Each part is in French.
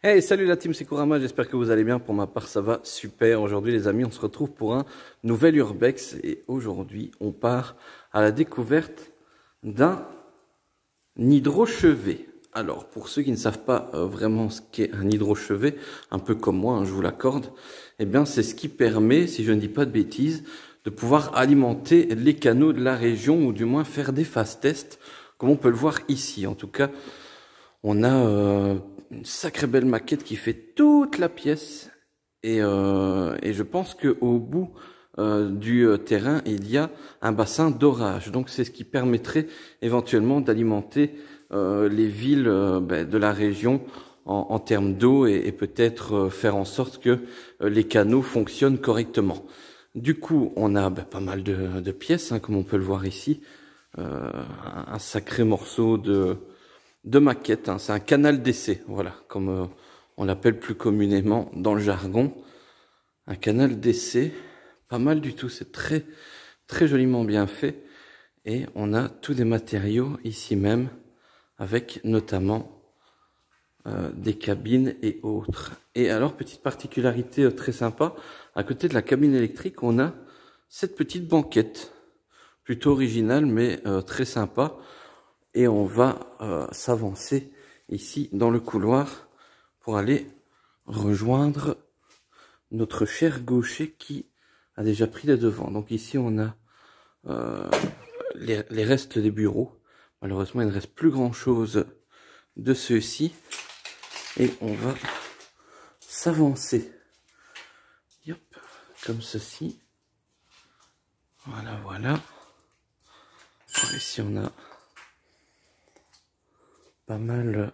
Hey, salut la team, c'est Kurama, j'espère que vous allez bien. Pour ma part, ça va super. Aujourd'hui, les amis, on se retrouve pour un nouvel Urbex. Et aujourd'hui, on part à la découverte d'un hydrochevet. Alors, pour ceux qui ne savent pas vraiment ce qu'est un hydrochevet, un peu comme moi, hein, je vous l'accorde, eh bien, c'est ce qui permet, si je ne dis pas de bêtises, de pouvoir alimenter les canaux de la région, ou du moins faire des fast tests, comme on peut le voir ici. En tout cas, on a une sacrée belle maquette qui fait toute la pièce. Et je pense qu'au bout du terrain, il y a un bassin d'orage. Donc c'est ce qui permettrait éventuellement d'alimenter les villes de la région en termes d'eau et peut-être faire en sorte que les canaux fonctionnent correctement. Du coup, on a pas mal de pièces, hein, comme on peut le voir ici. Un sacré morceau de maquette, hein. C'est un canal d'essai, voilà, comme on l'appelle plus communément dans le jargon. Un canal d'essai, pas mal du tout, c'est très très joliment bien fait. Et on a tous des matériaux ici même, avec notamment des cabines et autres. Et alors, petite particularité très sympa, à côté de la cabine électrique, on a cette petite banquette, plutôt originale mais très sympa. Et on va s'avancer ici dans le couloir pour aller rejoindre notre cher gaucher qui a déjà pris les devants. Donc ici on a les restes des bureaux. Malheureusement il ne reste plus grand chose de ceux-ci. Et on va s'avancer. Comme ceci. Voilà, voilà. Alors ici on a pas mal.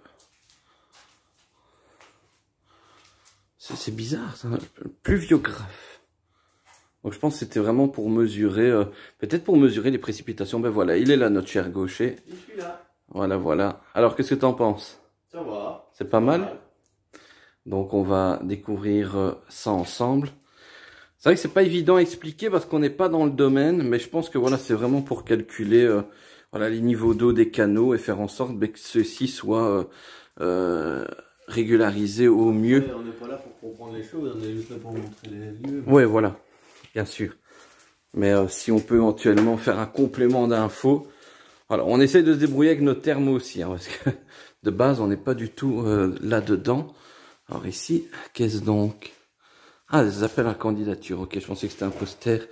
C'est bizarre, ça. Pluviographe. Donc je pense que c'était vraiment pour mesurer, peut-être pour mesurer les précipitations. Ben voilà, il est là notre cher gaucher. Je suis là. Voilà, voilà. Alors qu'est-ce que tu en penses? Ça va. C'est pas mal? Donc on va découvrir ça ensemble. C'est vrai que c'est pas évident à expliquer parce qu'on n'est pas dans le domaine, mais je pense que voilà, c'est vraiment pour calculer voilà, les niveaux d'eau des canaux et faire en sorte que ceux-ci soient régularisés au mieux. Ouais, on n'est pas là pour comprendre les choses, on est juste là pour montrer les lieux. Ouais, voilà, bien sûr. Mais si on peut éventuellement faire un complément d'infos. Alors, on essaie de se débrouiller avec nos termes aussi, hein, parce que de base, on n'est pas du tout là-dedans. Alors ici, qu'est-ce donc? Ah, des appels à candidature. Ok, je pensais que c'était un poster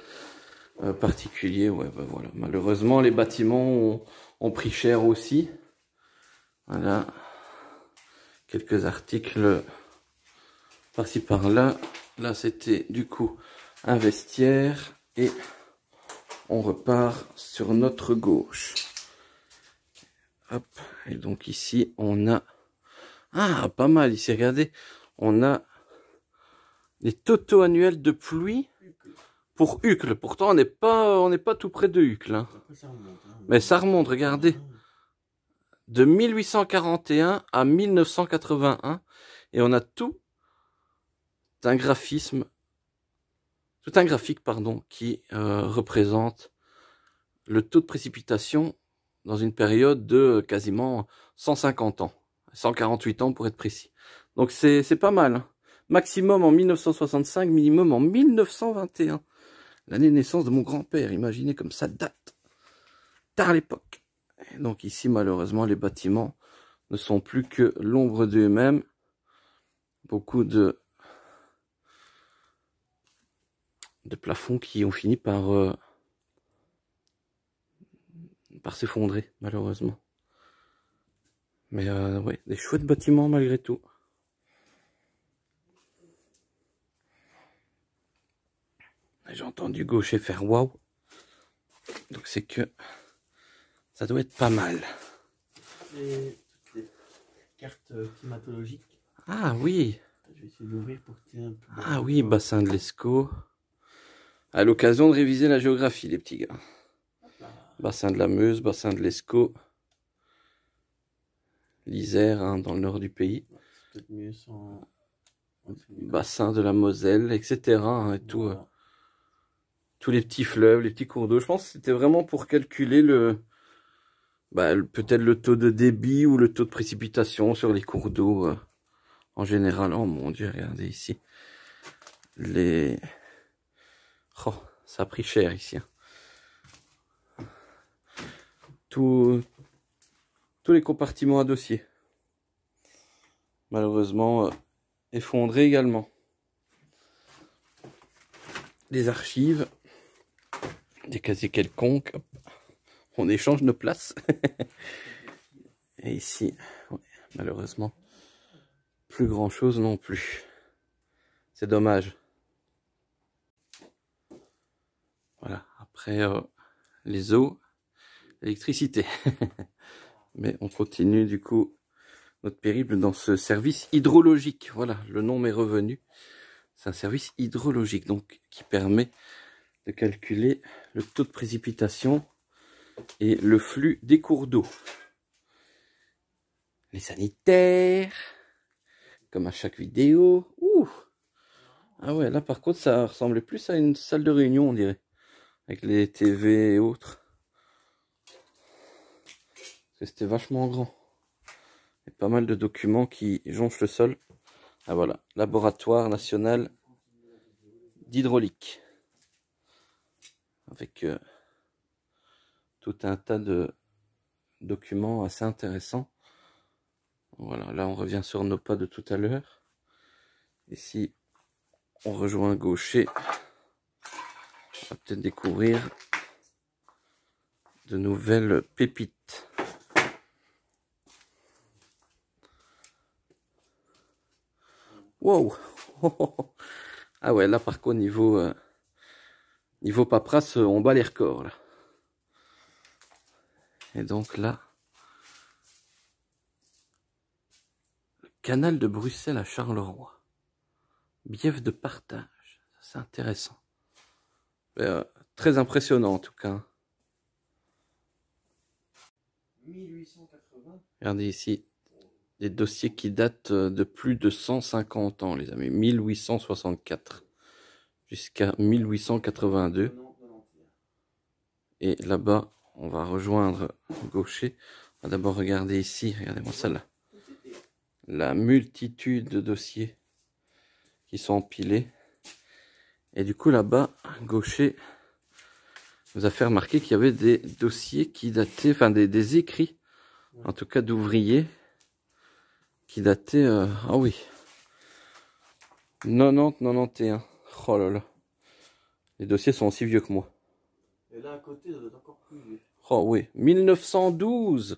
particulier. Ouais, ben voilà. Malheureusement, les bâtiments ont pris cher aussi. Voilà. Quelques articles par-ci par-là. Là, c'était du coup un vestiaire. Et on repart sur notre gauche. Hop. Et donc ici, on a... Ah, pas mal ici, regardez. On a les totaux annuels de pluie pour Uccle. Pourtant, on n'est pas tout près de Uccle. Hein. Après, ça remonte, hein. Mais ça remonte, regardez. De 1841 à 1981. Et on a tout un graphique, pardon, qui représente le taux de précipitation dans une période de quasiment 150 ans. 148 ans pour être précis. Donc c'est pas mal. Hein. Maximum en 1965, minimum en 1921. L'année de naissance de mon grand-père, imaginez comme ça date. Tard l'époque. Donc ici, malheureusement, les bâtiments ne sont plus que l'ombre d'eux-mêmes. Beaucoup de plafonds qui ont fini par s'effondrer, malheureusement. Mais ouais, des chouettes bâtiments malgré tout. J'ai entendu gaucher faire waouh. Donc c'est que ça doit être pas mal. Et toutes les cartes climatologiques. Ah oui. Je vais essayer d'ouvrir pour que tu aies un peu. Ah oui, bassin de l'Escaut. À l'occasion de réviser la géographie, les petits gars. Bassin de la Meuse, bassin de l'Escaut. L'Isère, hein, dans le nord du pays. C'est peut-être mieux sans. Bassin de la Moselle, etc. Hein, et tout. Voilà. Tous les petits fleuves, les petits cours d'eau. Je pense que c'était vraiment pour calculer peut-être le taux de débit ou le taux de précipitation sur les cours d'eau En général, oh mon Dieu, regardez ici. Les... Oh, ça a pris cher ici. Hein. Tous les compartiments à dossier. Malheureusement, effondrés également. Des archives, des casiers quelconques. Hop. On échange nos places. Et ici, ouais, malheureusement, plus grand chose non plus. C'est dommage. Voilà, après les eaux, l'électricité. Mais on continue du coup notre périple dans ce service hydrologique. Voilà, le nom m'est revenu. C'est un service hydrologique donc qui permet de calculer le taux de précipitation et le flux des cours d'eau. Les sanitaires, comme à chaque vidéo. Ouh. Ah ouais, là par contre ça ressemblait plus à une salle de réunion on dirait. Avec les TV et autres. Parce que c'était vachement grand. Et pas mal de documents qui jonchent le sol. Ah voilà, laboratoire national d'hydraulique. Avec tout un tas de documents assez intéressants. Voilà, là on revient sur nos pas de tout à l'heure. Ici, on rejoint Gaucher. On va peut-être découvrir de nouvelles pépites. Wow. Ah ouais, là par contre niveau paperasse, on bat les records là. Et donc là, le canal de Bruxelles à Charleroi, bief de partage, c'est intéressant. Très impressionnant en tout cas. 1880. Regardez ici, des dossiers qui datent de plus de 150 ans les amis, 1864 jusqu'à 1882. Et là-bas, on va rejoindre Gaucher. On va d'abord regarder ici, regardez-moi ça là. La multitude de dossiers qui sont empilés. Et du coup là-bas, Gaucher nous a fait remarquer qu'il y avait des dossiers qui dataient, enfin des écrits, en tout cas d'ouvriers, qui dataient, ah oui, 90-91. Oh là là. Les dossiers sont aussi vieux que moi. Et là à côté, ça doit être encore plus vieux. Oh oui, 1912.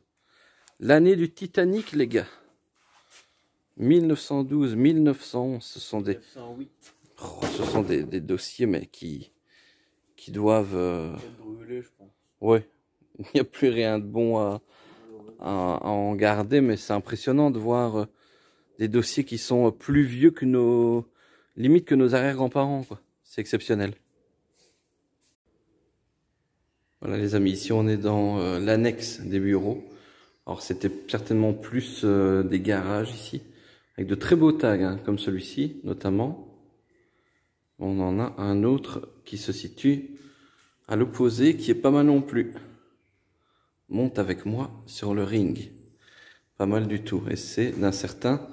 L'année du Titanic, les gars. 1912, 1911, ce sont des... 908. Oh, ce sont des dossiers, mais qui doivent... Brûlé, je pense. Ouais, il n'y a plus rien de bon à en garder, mais c'est impressionnant de voir des dossiers qui sont plus vieux que limite que nos arrière-grands-parents, quoi. C'est exceptionnel. Voilà les amis, ici on est dans l'annexe des bureaux. Alors c'était certainement plus des garages ici, avec de très beaux tags, hein, comme celui-ci notamment. On en a un autre qui se situe à l'opposé, qui est pas mal non plus. Monte avec moi sur le ring. Pas mal du tout. Et c'est d'un certain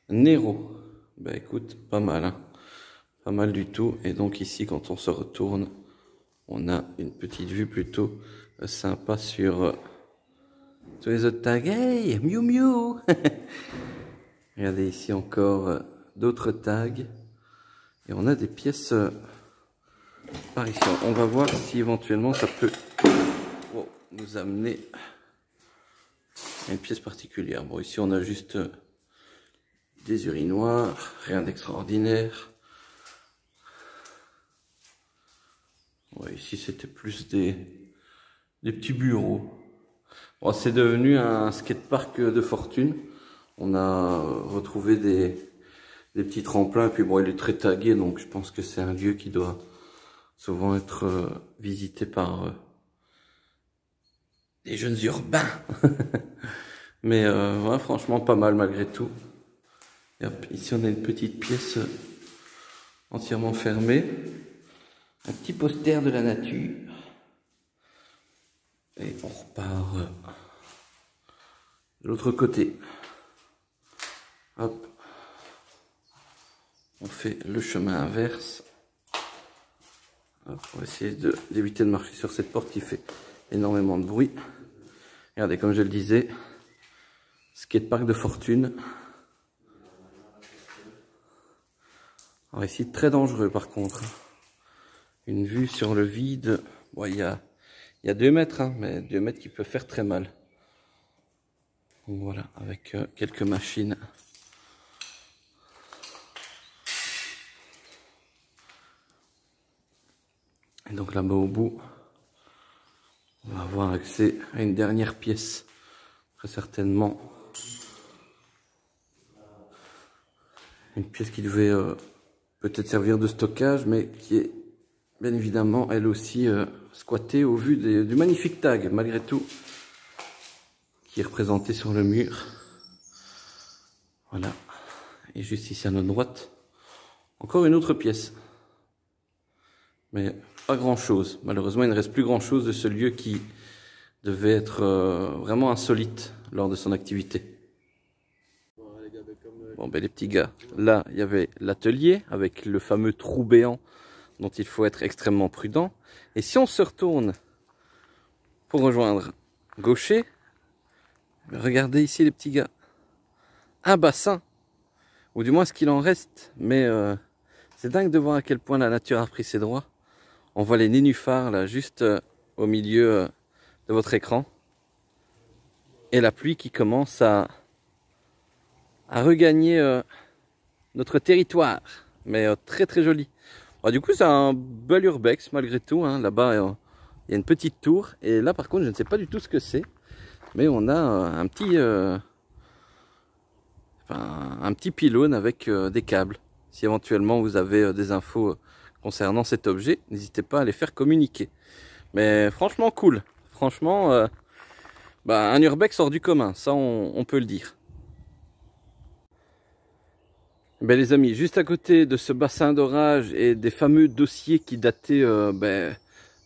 Nero. Ben écoute, pas mal, hein. Pas mal du tout. Et donc ici, quand on se retourne, on a une petite vue plutôt sympa sur tous les autres tags. Hey, miou miou. Regardez ici encore d'autres tags. Et on a des pièces par ici. On va voir si éventuellement ça peut nous amener à une pièce particulière. Bon, ici on a juste des urinoirs, rien d'extraordinaire. Ouais, ici c'était plus des petits bureaux. Bon, c'est devenu un skatepark de fortune. On a retrouvé des petits tremplins, et puis bon, il est très tagué, donc je pense que c'est un lieu qui doit souvent être visité par des jeunes urbains. Mais ouais, franchement pas mal malgré tout. Et hop, ici on a une petite pièce entièrement fermée. Un petit poster de la nature. Et on repart de l'autre côté. Hop. on fait le chemin inverse. Hop, on va essayer d'éviter de marcher sur cette porte qui fait énormément de bruit. Regardez, comme je le disais, skatepark de fortune. Alors ici, très dangereux par contre. Une vue sur le vide. Bon, il y a 2 mètres, hein, mais 2 mètres qui peuvent faire très mal. Donc voilà, avec quelques machines. Et donc là-bas au bout, on va avoir accès à une dernière pièce. Très certainement. Une pièce qui devait peut-être servir de stockage, mais qui est bien évidemment elle aussi squattée au vu du magnifique tag, malgré tout, qui est représenté sur le mur. Voilà. Et juste ici à notre droite, encore une autre pièce. Mais pas grand chose. Malheureusement, il ne reste plus grand chose de ce lieu qui devait être vraiment insolite lors de son activité. Bon, ben les petits gars, là, il y avait l'atelier avec le fameux trou béant dont il faut être extrêmement prudent. Et si on se retourne pour rejoindre Gaucher, regardez ici les petits gars. Un bassin, ou du moins ce qu'il en reste, mais c'est dingue de voir à quel point la nature a pris ses droits. On voit les nénuphars là, juste au milieu de votre écran. Et la pluie qui commence à regagner notre territoire. Mais très très joli. Bon, du coup, c'est un bel urbex malgré tout. Hein. Là-bas, il y a une petite tour. Et là, par contre, je ne sais pas du tout ce que c'est. Mais on a un petit pylône avec des câbles. Si éventuellement vous avez des infos concernant cet objet, n'hésitez pas à les faire communiquer. Mais franchement cool. Franchement, un urbex hors du commun, ça on peut le dire. Ben les amis, juste à côté de ce bassin d'orage et des fameux dossiers qui dataient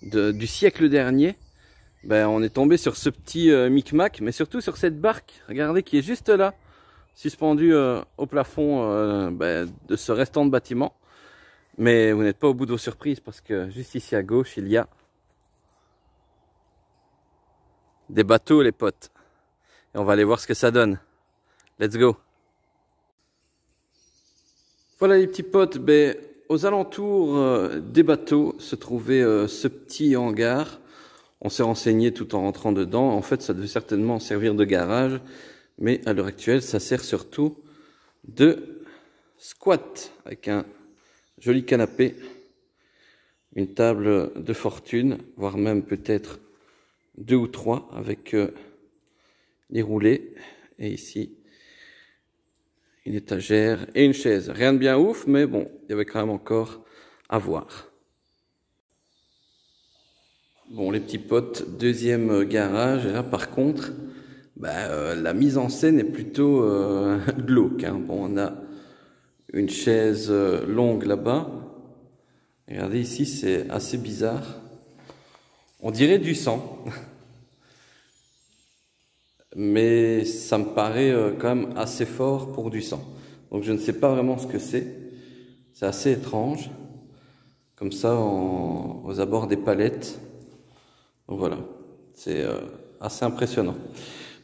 du siècle dernier, on est tombé sur ce petit micmac, mais surtout sur cette barque, regardez, qui est juste là, suspendue au plafond de ce restant de bâtiment. Mais vous n'êtes pas au bout de vos surprises parce que juste ici à gauche, il y a des bateaux, les potes. Et on va aller voir ce que ça donne. Let's go! Voilà les petits potes, aux alentours des bateaux se trouvait ce petit hangar. On s'est renseigné tout en rentrant dedans. En fait, ça devait certainement servir de garage. Mais à l'heure actuelle, ça sert surtout de squat avec un joli canapé, une table de fortune, voire même peut-être 2 ou 3 avec les roulets. Et ici, une étagère et une chaise. Rien de bien ouf, mais bon, il y avait quand même encore à voir. Bon, les petits potes, deuxième garage. Et là, par contre, la mise en scène est plutôt glauque. Hein. Bon, on a une chaise longue là-bas. Regardez ici, c'est assez bizarre. On dirait du sang. Mais ça me paraît quand même assez fort pour du sang. Donc je ne sais pas vraiment ce que c'est. C'est assez étrange. Comme ça, aux abords des palettes. Donc voilà, c'est assez impressionnant.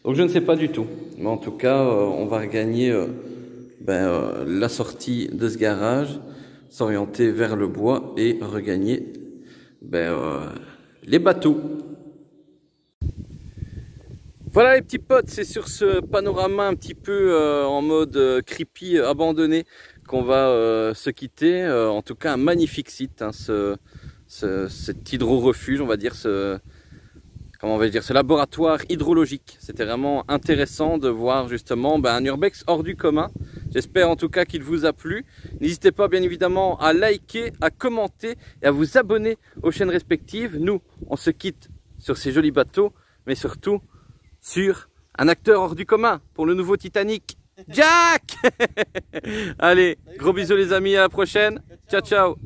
Donc je ne sais pas du tout. Mais en tout cas, on va regagner la sortie de ce garage, s'orienter vers le bois et regagner les bateaux. Voilà les petits potes, c'est sur ce panorama un petit peu en mode creepy, abandonné, qu'on va se quitter. En tout cas, un magnifique site, hein, cet hydro-refuge, on va dire, ce laboratoire hydrologique. C'était vraiment intéressant de voir justement un urbex hors du commun. J'espère en tout cas qu'il vous a plu. N'hésitez pas bien évidemment à liker, à commenter et à vous abonner aux chaînes respectives. Nous, on se quitte sur ces jolis bateaux, mais surtout sur un acteur hors du commun pour le nouveau Titanic, Jack. Allez, gros bisous les amis, à la prochaine. Ciao, ciao.